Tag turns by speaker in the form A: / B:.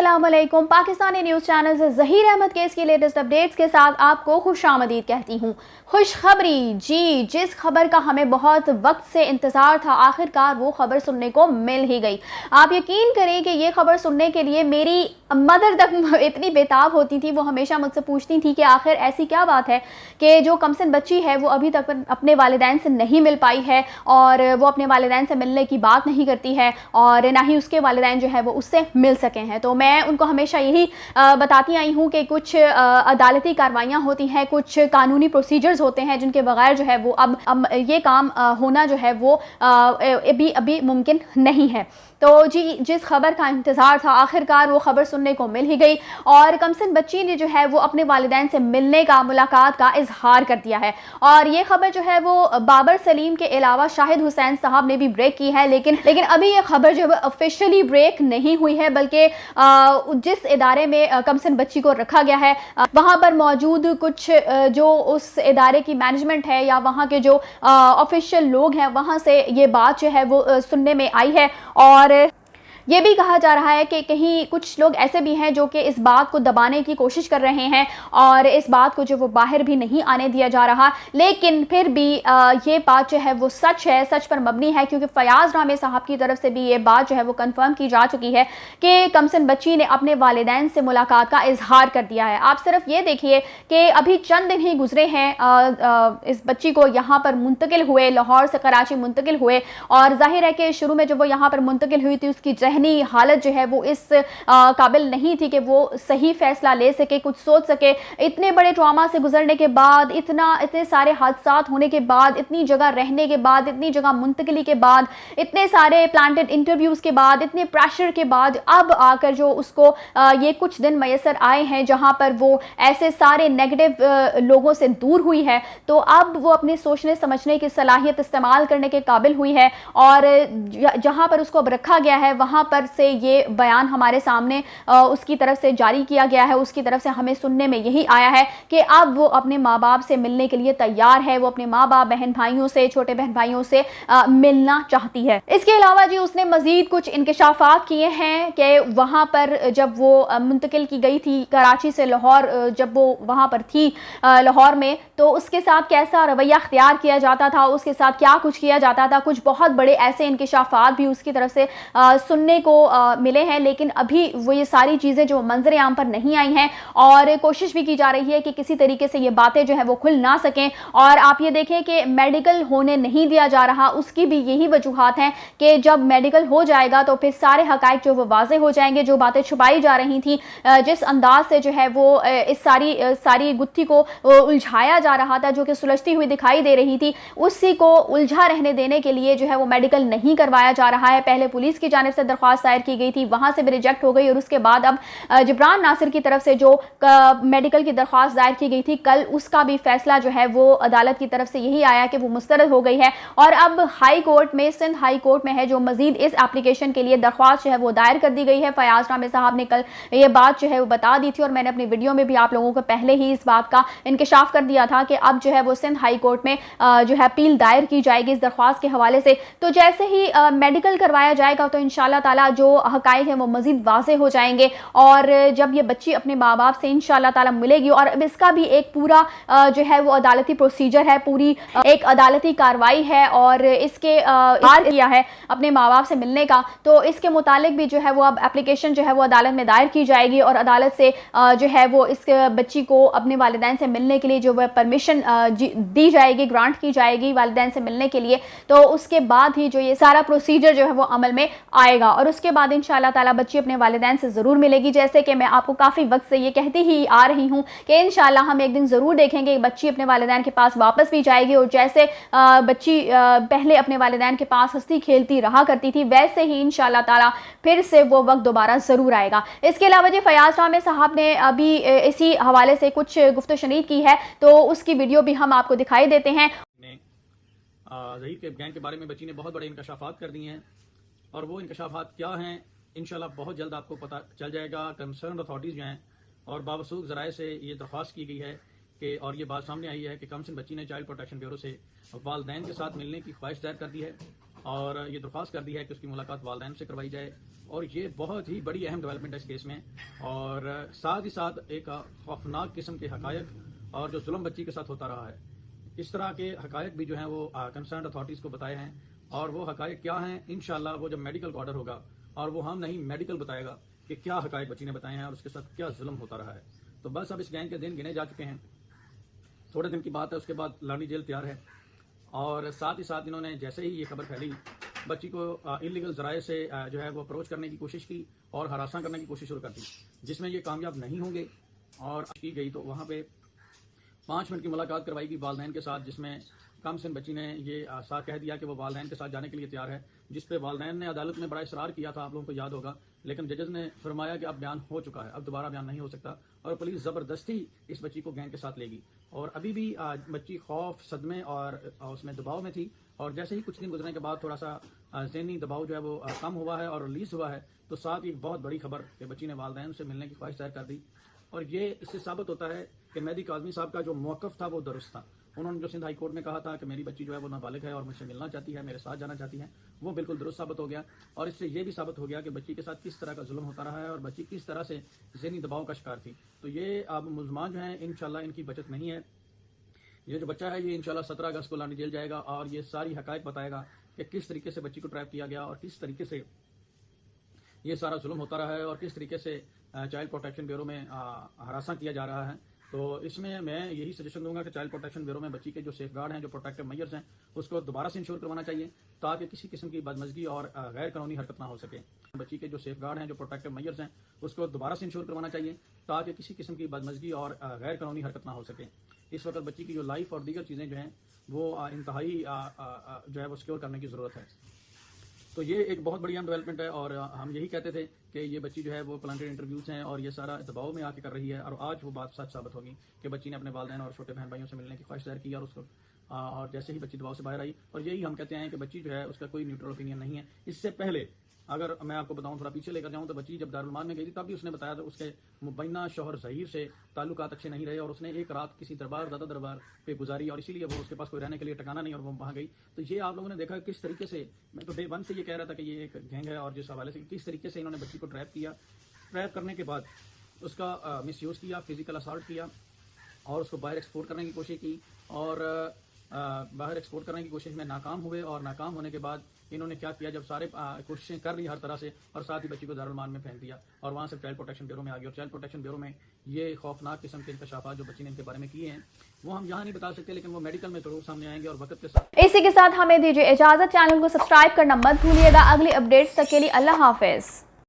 A: अस्सलाम वालेकुम। Pakistani news channel से ज़हीर अहमद केस की लेटेस्ट अपडेट्स के साथ आपको खुशामदीद कहती हूँ। खुशखबरी, जी, जिस खबर का हमें बहुत वक्त से इंतज़ार था, आखिरकार वो खबर सुनने को मिल ही गई। आप यकीन करें कि ये खबर सुनने के लिए मेरी मदर तक इतनी बेताब होती थी। वो हमेशा मुझसे पूछती थी कि आखिर ऐसी क्या बात है कि जो कमसिन बच्ची है वो अभी तक अपने वालिदैन से नहीं मिल पाई है, और वो अपने वालिदैन से मिलने की बात नहीं करती है, और ना ही उसके वालिदैन जो है वो उससे मिल सके हैं। तो मैं उनको हमेशा यही बताती आई हूँ कि कुछ अदालती कार्रवाइयाँ होती हैं, कुछ कानूनी प्रोसीजर्स होते हैं जिनके बगैर जो है वो अब ये काम होना जो है वो अभी मुमकिन नहीं है। तो जी, जिस खबर का इंतज़ार था, आखिरकार वो खबर सुनने को मिल ही गई, और कमसिन बच्ची ने जो है वो अपने वालिदैन से मिलने का, मुलाकात का इजहार कर दिया है। और ये खबर जो है वो बाबर सलीम के अलावा शाहिद हुसैन साहब ने भी ब्रेक की है, लेकिन अभी ये खबर जो है ऑफिशियली ब्रेक नहीं हुई है, बल्कि जिस इदारे में कमसिन बच्ची को रखा गया है वहाँ पर मौजूद कुछ जो उस इदारे की मैनेजमेंट है या वहाँ के जो ऑफिशियल लोग हैं, वहाँ से ये बात जो है वो सुनने में आई है। और ये भी कहा जा रहा है कि कहीं कुछ लोग ऐसे भी हैं जो कि इस बात को दबाने की कोशिश कर रहे हैं, और इस बात को जो वो बाहर भी नहीं आने दिया जा रहा। लेकिन फिर भी ये बात जो है वो सच है, सच पर मबनी है, क्योंकि फयाज रामे साहब की तरफ से भी ये बात जो है वो कंफर्म की जा चुकी है कि कमसिन बच्ची ने अपने वालिदैन से मुलाकात का इजहार कर दिया है। आप सिर्फ ये देखिए कि अभी चंद दिन ही गुजरे हैं इस बच्ची को यहाँ पर मुंतकिल हुए, लाहौर से कराची मुंतकिल हुए, और जाहिर है कि शुरू में जब वो यहाँ पर मुंतकिल हुई थी उसकी जहनी हालत जो है वो इस काबिल नहीं थी कि वो सही फैसला ले सके, कुछ सोच सके। इतने बड़े ट्रॉमा से गुजरने के बाद, इतने सारे हादसात होने के बाद, इतनी जगह रहने के बाद, इतनी जगह मुंतकिली के बाद, इतने सारे प्लांटेड इंटरव्यूज के बाद, इतने प्रेशर के बाद अब आकर जो उसको ये कुछ दिन मैसर आए हैं जहां पर वो ऐसे सारे नेगेटिव लोगों से दूर हुई है, तो अब वो अपने सोचने समझने की सलाहियत इस्तेमाल करने के काबिल हुई है। और जहां पर उसको अब रखा गया है वहां पर से ये बयान हमारे सामने उसकी तरफ से जारी किया गया है। उसकी तरफ से हमें सुनने में यही आया है कि अब वो अपने माँ बाप से मिलने के लिए तैयार है, वो अपने माँ बाप, बहन भाइयों से, छोटे बहन भाइयों से मिलना चाहती है। इसके अलावा जी उसने मजीद कुछ इंकशाफात किए हैं कि वहाँ पर जब वो मुंतकिल की गई थी कराची से लाहौर, जब वो वहाँ पर थी लाहौर में, तो उसके साथ कैसा रवैया अख्तियार किया जाता था, उसके साथ क्या कुछ किया जाता था। कुछ बहुत बड़े ऐसे इंकशाफात भी उसकी तरफ से सुनने को मिले हैं, लेकिन अभी वो ये सारी चीज़ें जो मंजर आम पर नहीं आई हैं, और कोशिश भी की जा रही है कि किसी तरीके से ये बातें जो है वो खुल ना सकें। और आप ये देखें कि मेडिकल होने नहीं दिया जा रहा, उसकी भी यही वजूहात हैं कि जब मेडिकल हो जाएगा तो फिर सारे हकाइक जो वो वाजे हो जाएंगे, जो बातें छुपाई जा रही थी, जिस अंदाज से जो है वो इस सारी गुत्थी को उलझाया जा रहा था, जो कि सुलझती हुई दिखाई दे रही थी, उसी को उलझा रहने देने के लिए जो है वो मेडिकल नहीं करवाया जा रहा है। पहले पुलिस की जानिब से दरख्वास्त दायर की गई थी, वहां से भी रिजेक्ट हो गई, और उसके बाद अब जिब्रान नासिर की तरफ से जो मेडिकल की दरख्वास्त दायर की गई थी कल, उसका भी फैसला जो है वो अदालत की तरफ से यही आया कि वो मुस्तरद हो गई है। और अब हाई कोर्ट में, सिंध हाई कोर्ट में है जो मजीद इस एप्लीकेशन के लिए दरख्वास्त जो है वो दायर कर दी गई है। फयाज रामे साहब ने कल ये बात जो है वो बता दी थी, और मैंने अपनी वीडियो में भी आप लोगों को पहले ही इस बात का इंकशाफ कर दिया था कि अब जो है वो सिंध हाई कोर्ट में जो है अपील दायर की जाएगी इस दरख्वास्त के हवाले से। तो जैसे ही मेडिकल करवाया जाएगा तो इंशाल्लाह ताला जो हकाइक है वो मजीद वाज़े हो जाएंगे, और जब ये बच्ची अपने माँ बाप से इंशाल्लाह ताला मिलेगी, और अब इसका भी एक पूरा जो है वो अदालती प्रोसीजर है, पूरी एक अदालती कार्रवाई है, और इसके किया है अपने माँ बाप से मिलने का, तो इसके मुतालिक भी जो है वो अब एप्लीकेशन जो है वो अदालत में दायर की जाएगी, और अदालत से जो है वो इस बच्ची को अपने वालिदैन से मिलने के लिए जो वह परमिशन दी जाएगी, ग्रांट की जाएगी वालिदैन से मिलने के लिए। तो उसके बाद ही जो ये सारा प्रोसीजर जो है वो अमल में आएगा, और उसके बाद इंशाल्लाह ताला बच्ची अपने वालिदैन से ज़रूर मिलेगी। जैसे कि मैं आपको काफ़ी वक्त से ये कहती ही आ रही हूँ कि इंशाल्लाह हम एक दिन ज़रूर देखेंगे बच्ची अपने वालिदैन के पास वापस भी जाएगी, और जैसे बच्ची पहले अपने वालिदैन के पास हंसती खेलती रहा करती थी, वैसे ही इंशाल्लाह ताला फिर से वो वक्त दोबारा ज़रूर आएगा। इसके अलावा जी फयाज रामे साहब ने अभी इसी हवाले से कुछ गुफ्तगू शनीद की है, तो उसकी वीडियो भी हम आपको दिखाई देते हैं।
B: ज़हीर के गैंग के बारे में बच्ची ने बहुत बड़े इंकशाफात कर दिए हैं, और वो इंकशाफात क्या हैं इंशाल्लाह बहुत जल्द आपको पता चल जाएगा। कंसर्न अथॉरिटीज़ जो हैं और बावसूख ज़राए से ये दरख्वास्त की गई है कि, और ये बात सामने आई है कि कमसिन बच्ची ने चाइल्ड प्रोटेक्शन ब्यूरो से वालदैन के साथ मिलने की ख्वाहिश जाहिर कर दी है, और ये दरख्वास्त कर दी है कि उसकी मुलाकात वालदैन से करवाई जाए, اور یہ بہت ہی بڑی اہم ڈیولپمنٹ ہے اس کیس میں، اور ساتھ ہی ساتھ ایک خوفناک قسم کے حقائق اور جو ظلم بچی کے ساتھ ہوتا رہا ہے، اس طرح کے حقائق بھی جو ہیں وہ کنسرنڈ اتھارٹیز کو بتائے ہیں، اور وہ حقائق کیا ہیں انشاءاللہ وہ جب میڈیکل کا آرڈر ہوگا اور وہ ہم نہیں میڈیکل بتائے گا کہ کیا حقائق بچی نے بتائے ہیں اور اس کے ساتھ کیا ظلم ہوتا رہا ہے۔ تو بس اب اس گینگ کے دن گنے جا چکے ہیں، تھوڑے دن کی بات ہے، اس کے بعد لانی جیل تیار ہے، اور ساتھ ہی ساتھ انہوں نے جیسے ہی یہ خبر پھیلی بچی کو انلیگل ذرائع سے جو ہے وہ اپروچ کرنے کی کوشش کی اور ہراساں کرنے کی کوشش شروع کر دی، جس میں یہ کامیاب نہیں ہوں گے اور کی گئی۔ تو وہاں پہ 5 منٹ کی ملاقات کروائی گئی والدین کے ساتھ، جس میں کم سن بچی نے یہ کہہ دیا کہ وہ والدین کے ساتھ جانے کے لیے تیار ہے، جس پہ والدین نے عدالت میں بڑا اصرار کیا تھا، آپ لوگوں کو یاد ہوگا، لیکن ججز نے فرمایا کہ اب بیان ہو چکا ہے، اب دوبارہ بیان نہیں ہو سکتا، اور پولیس زبردستی اس بچی کو گینگ کے ساتھ لے گی، اور ابھی بھی بچی خوف، صدمے اور اس میں دباؤ میں تھی، اور جیسے ہی کچھ دن گزرنے کے بعد تھوڑا سا ذہنی دباؤ جو ہے وہ کم ہوا ہے اور ریلیز ہوا ہے، تو ساتھ ایک بہت بڑی خبر کہ بچی نے والدین سے ملنے کی خواہش ظاہر کر دی، اور یہ اس سے ثابت ہوتا ہے کہ مہدی کاظمی صاحب کا جو موقف تھا وہ درست تھا۔ انہوں نے جو سندھ ہائی کورٹ میں کہا تھا کہ میری بچی جو ہے وہ نابالغ ہے اور مجھ سے ملنا چاہتی ہے، میرے ساتھ جانا چاہتی ہے، وہ بالکل درست ثابت ہو گیا، اور اس سے یہ بھی ثابت ہو گیا کہ بچی کے ساتھ کس طرح کا ظلم ہوتا رہا ہے اور بچی کس طرح سے ذہنی دباؤ کا شکار تھی۔ تو یہ اب ملزمان جو ہیں انشاءاللہ ان کی بچت نہیں ہے، یہ جو بچہ ہے یہ انشاءاللہ 17 اگست کو لانی جیل جائے گا، اور یہ ساری حقائق بتائے گا کہ کس طریقے سے بچی کو ٹریپ کیا گیا اور کس طریقے سے یہ سارا ظلم ہوتا رہا ہے اور کس طریقے سے چائلڈ پروٹیکشن بیورو میں ہراساں کیا جا رہا ہے۔ تو اس میں یہی سجیشن دوں گا کہ چائلڈ پروٹیکشن بیورو میں بچی کے جو سیف گارڈ ہیں، جو پروٹیکٹیو میجرز ہیں، اس کو دوبارہ سے انشور کروانا چاہیے تاکہ کسی قسم کی بدمزگی اور غیر قانونی حرکت نہ ہو سکے۔ بچی کے جو سیف گارڈ ہیں، جو پروٹیکٹیو میجرز ہیں، اس کو دوبارہ سے انشور کروانا چاہیے تاکہ کسی قسم کی بدمزگی اور غیر قانونی حرکت نہ ہو سکے۔ اس وقت بچی کی جو لائف اور دیگر چیزیں جو ہیں وہ انتہائی جو ہے وہ سیکیور کرنے کی ضرورت ہے۔ تو یہ ایک بہت بڑی اہم ڈیولپمنٹ ہے، اور ہم یہی کہتے تھے کہ یہ بچی جو ہے وہ پلانٹڈ انٹرویوز ہیں اور یہ سارا دباؤ میں آ کے کر رہی ہے، اور آج وہ بات سچ ثابت ہوگی کہ بچی نے اپنے والدین اور چھوٹے بہن بھائیوں سے ملنے کی خواہش ظاہر کی، اور اس کو اور جیسے ہی بچی دباؤ سے باہر آئی، اور یہی ہم کہتے ہیں کہ بچی جو ہے اس کا کوئی نیوٹرل اوپینین نہیں ہے۔ اس سے پہلے اگر میں آپ کو بتاؤں، تھوڑا پیچھے لے کر جاؤں، تو بچی جب دارالعلوم میں گئی تھی تب بھی اس نے بتایا تھا اس کے مبینہ شوہر ظہیر سے تعلقات اچھے نہیں رہے، اور اس نے ایک رات کسی دادا دربار پہ گزاری، اور اسی لیے وہ اس کے پاس کوئی رہنے کے لیے ٹھکانا نہیں اور وہ وہاں گئی۔ تو یہ آپ لوگوں نے دیکھا کس طریقے سے، میں تو ڈے 1 سے یہ کہہ رہا تھا کہ یہ ایک گینگ ہے، اور جس حوالے سے کس طریقے سے انہوں نے بچی کو ٹریپ کیا، ٹریپ کرنے کے بعد اس کا مس یوز کیا، فزیکل اسالٹ کیا، اور اس کو باہر ایکسپورٹ کرنے کی کوشش کی، اور باہر ایکسپورٹ کرنے کی کوشش میں ناکام ہوئے، اور ناکام ہونے کے بعد انہوں نے کیا کیا، جب سارے کوششیں کر لی ہر طرح سے، اور ساتھ ہی بچی کو دارالعلوم میں پھینک دیا، اور وہاں سے چائلڈ پروٹیکشن بیورو میں آ گئی، اور چائلڈ پروٹیکشن بیورو میں یہ خوفناک قسم کے انکشافات جو بچی نے ان کے بارے میں کیے ہیں وہ ہم یہاں نہیں بتا سکتے، لیکن وہ میڈیکل میں ضرور سامنے آئیں گے اور وقت کے ساتھ۔
A: اسی کے ساتھ ہمیں دیجیے اجازت، چینل کو سبسکرائب کرنا مت بھولیے گا۔ اگلی اپڈیٹس تک کے لیے اللہ حافظ۔